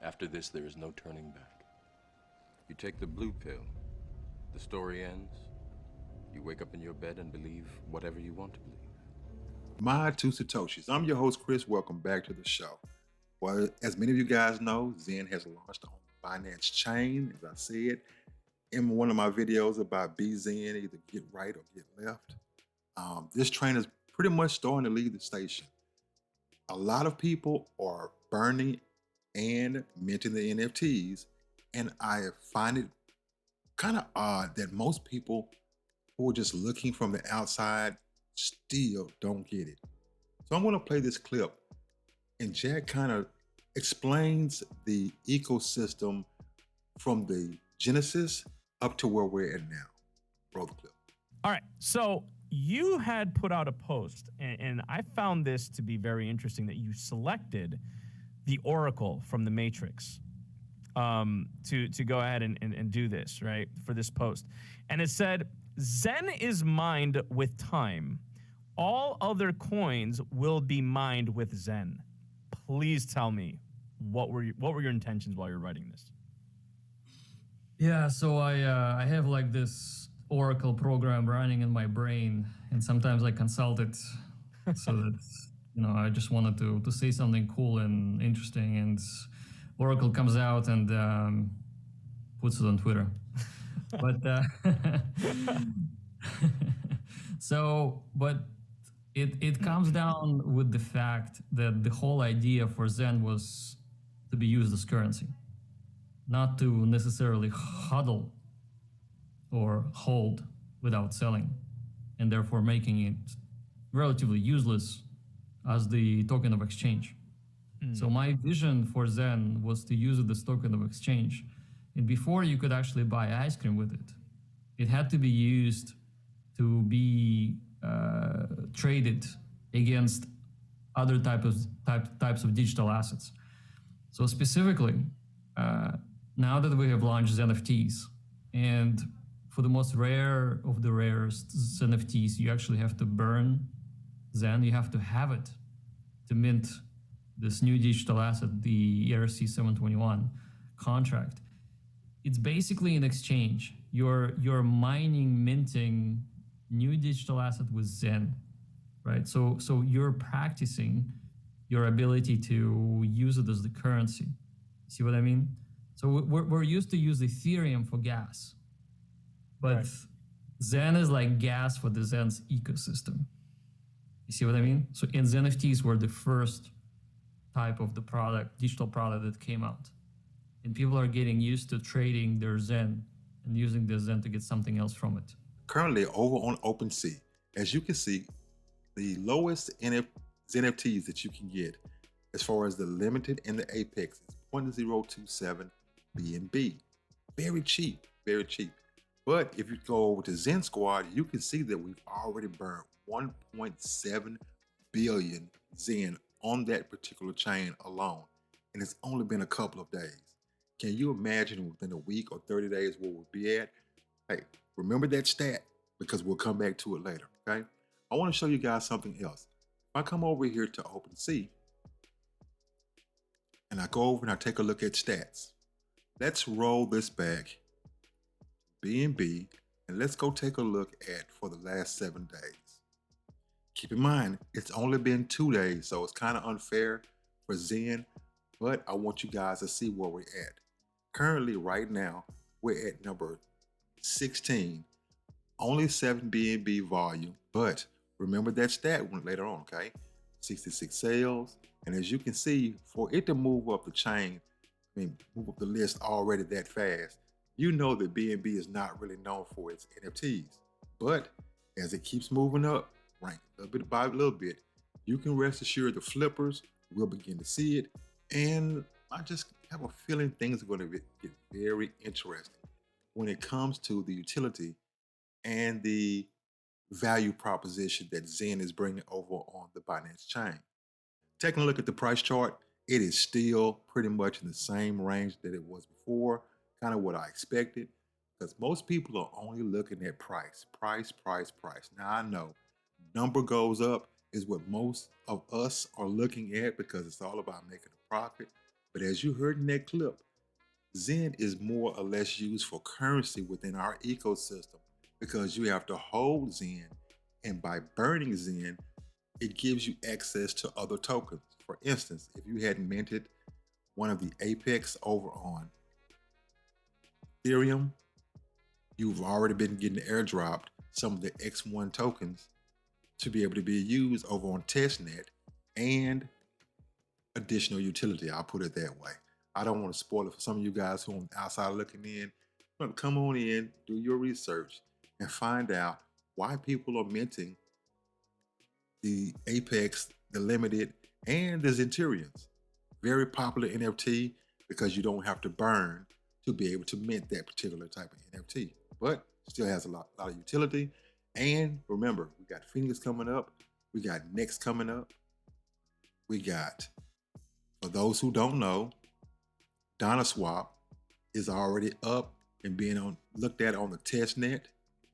After this, there is no turning back. You take the blue pill, the story ends, you wake up in your bed and believe whatever you want to believe. My two Satoshis. I'm your host, Chris. Welcome back to the show. Well, as many of you guys know, Zen has launched on the Binance chain, as I said in one of my videos about BZen, either get right or get left. This train is pretty much starting to leave the station. A lot of people are burning and minting the NFTs, and I find it kind of odd that most people who are just looking from the outside still don't get it. So I'm going to play this clip, and Jack kind of explains the ecosystem from the genesis up to where we're at now. Roll the clip. All right. So you had put out a post, and I found this to be very interesting that you selected the Oracle from the Matrix to go ahead and do this, right, for this post. And it said, Zen is mined with time. All other coins will be mined with Zen. Please tell me, what were your intentions while you're writing this? Yeah, so I have like this Oracle program running in my brain, and sometimes I consult it. So that I just wanted to say something cool and interesting, and Oracle comes out and puts it on Twitter. But but it comes down with the fact that the whole idea for Zen was to be used as currency, not to necessarily hodl or hold without selling, and therefore making it relatively useless as the token of exchange. So my vision for Zen was to use it as token of exchange. And before you could actually buy ice cream with it, it had to be used to be traded against other types of digital assets. So specifically, now that we have launched NFTs, and for the most rare of the rarest NFTs, you actually have to burn Zen. You have to have it to mint this new digital asset, the ERC 721 contract. It's basically an exchange. You're mining, minting new digital asset with Zen, right? So you're practicing your ability to use it as the currency. See what I mean? So we're used to use Ethereum for gas, but Right. Zen is like gas for the Zen's ecosystem. You see what I mean? So in NFTs were the first type of the digital product that came out. And people are getting used to trading their Zen and using their Zen to get something else from it. Currently over on OpenSea, as you can see, the lowest NFTs that you can get as far as the limited and the apex is 0.027 BNB. Very cheap, very cheap. But if you go over to Zen Squad, you can see that we've already burned 1.7 billion Zen on that particular chain alone. And it's only been a couple of days. Can you imagine within a week or 30 days where we'll be at? Hey, remember that stat because we'll come back to it later, okay? I want to show you guys something else. If I come over here to OpenSea and I go over and I take a look at stats, let's roll this back, BNB, and let's go take a look at for the last 7 days. Keep in mind, it's only been 2 days, so it's kind of unfair for Zen, but I want you guys to see where we're at. Currently, right now, we're at number 16, only 7 BNB volume, but remember that stat one later on, okay? 66 sales, and as you can see, for it to move up the chain, move up the list already that fast, you know that BNB is not really known for its NFTs. But as it keeps moving up, rank a little bit by little bit, you can rest assured the flippers will begin to see it. And I just have a feeling things are going to get very interesting when it comes to the utility and the value proposition that Zen is bringing over on the Binance chain. Taking a look at the price chart, it is still pretty much in the same range that it was before, kind of what I expected, because most people are only looking at price. Now I know number goes up is what most of us are looking at because it's all about making a profit. But as you heard in that clip, Zen is more or less used for currency within our ecosystem because you have to hold Zen, and by burning Zen, it gives you access to other tokens. For instance, if you had minted one of the Apex over on Ethereum, you've already been getting airdropped some of the X1 tokens to be able to be used over on testnet and additional utility. I'll put it that way. I don't want to spoil it for some of you guys who are outside looking in. But come on in, do your research, and find out why people are minting the Apex, the Limited, and the Zenterians. Very popular NFT because you don't have to burn to be able to mint that particular type of NFT. But still has a lot of utility. And remember, we got Phoenix coming up. We got Next coming up. We got, for those who don't know, DonnaSwap is already up and being looked at on the test net.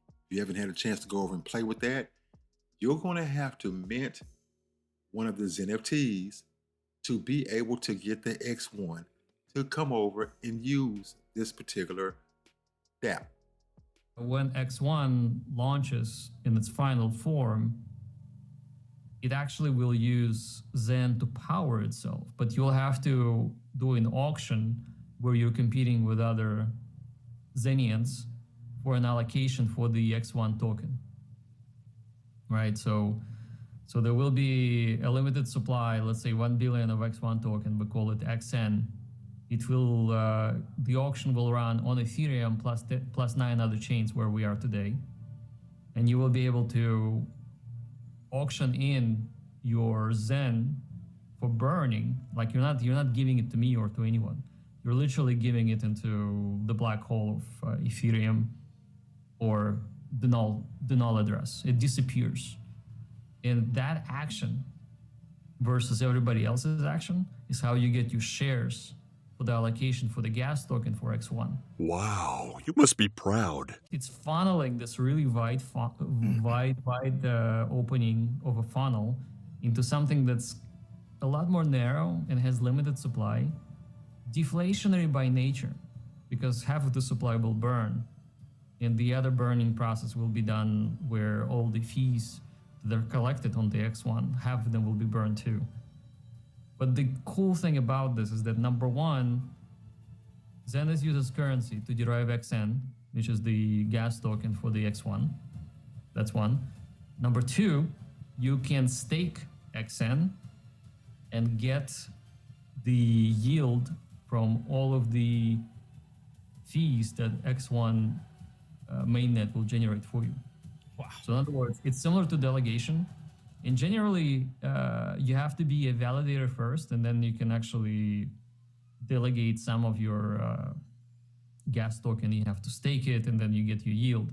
If you haven't had a chance to go over and play with that, you're going to have to mint one of the NFTs to be able to get the X1 to come over and use this particular dApp. When X1 launches in its final form, it actually will use Zen to power itself, but you'll have to do an auction where you're competing with other Zenians for an allocation for the X1 token, right? So there will be a limited supply, let's say 1 billion of X1 token, we call it XN. It will, the auction will run on Ethereum plus 9 other chains where we are today. And you will be able to auction in your Zen for burning. Like you're not giving it to me or to anyone. You're literally giving it into the black hole of Ethereum or the null address. It disappears. And that action versus everybody else's action is how you get your shares for the allocation for the gas token for X1. Wow, you must be proud. It's funneling this really wide opening of a funnel into something that's a lot more narrow and has limited supply, deflationary by nature, because half of the supply will burn, and the other burning process will be done where all the fees that are collected on the X1, half of them will be burned too. But the cool thing about this is that number one, Zen is used as currency to derive XN, which is the gas token for the X1. That's one. Number two, you can stake XN and get the yield from all of the fees that X1 mainnet will generate for you. Wow. So in other words, it's similar to delegation. And generally, you have to be a validator first, and then you can actually delegate some of your gas token. You have to stake it, and then you get your yield.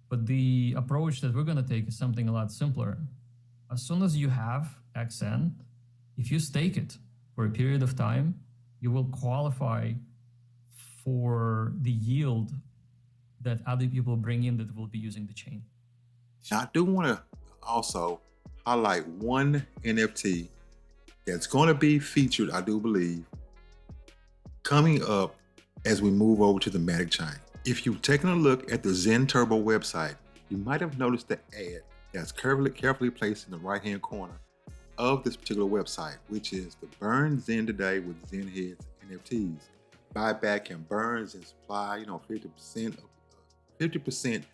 But the approach that we're going to take is something a lot simpler. As soon as you have XN, if you stake it for a period of time, you will qualify for the yield that other people bring in that will be using the chain. Now, I do want to also highlight one NFT that's going to be featured, I do believe, coming up as we move over to the Matic chain. If you've taken a look at the Zen Turbo website, you might have noticed the ad that's carefully placed in the right-hand corner of this particular website, which is the Burn Zen Today with Zen Heads NFTs. Buy back and burns and supply, 50%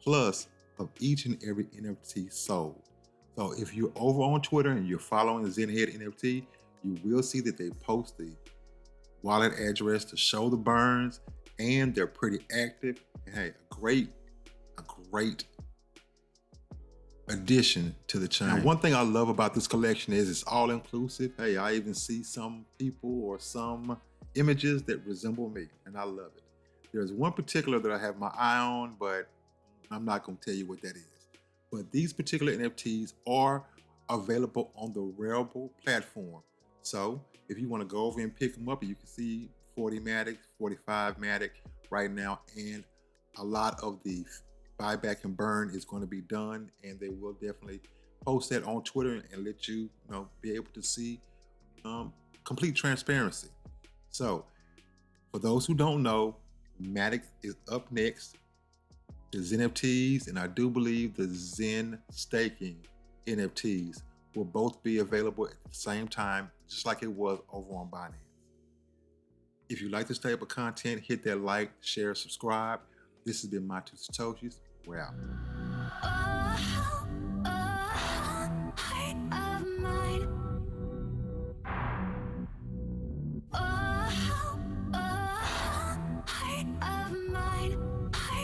plus of each and every NFT sold. So if you're over on Twitter and you're following Zenhead NFT, you will see that they post the wallet address to show the burns, and they're pretty active. And hey, a great addition to the chain. Now, one thing I love about this collection is it's all inclusive. Hey, I even see some people or some images that resemble me, and I love it. There's one particular that I have my eye on, but I'm not going to tell you what that is. But these particular NFTs are available on the Railable platform. So if you want to go over and pick them up, you can see 40 Matic, 45 Matic right now, and a lot of the buyback and burn is going to be done, and they will definitely post that on Twitter and let you, be able to see complete transparency. So, for those who don't know, Matic is up next. The XENFTs, and I do believe the Zen staking NFTs will both be available at the same time, just like it was over on Binance. If you like this type of content, hit that like, share, subscribe. This has been my two Satoshis. We're out.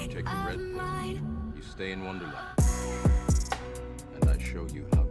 You take the red pill, you stay in Wonderland, and I show you how.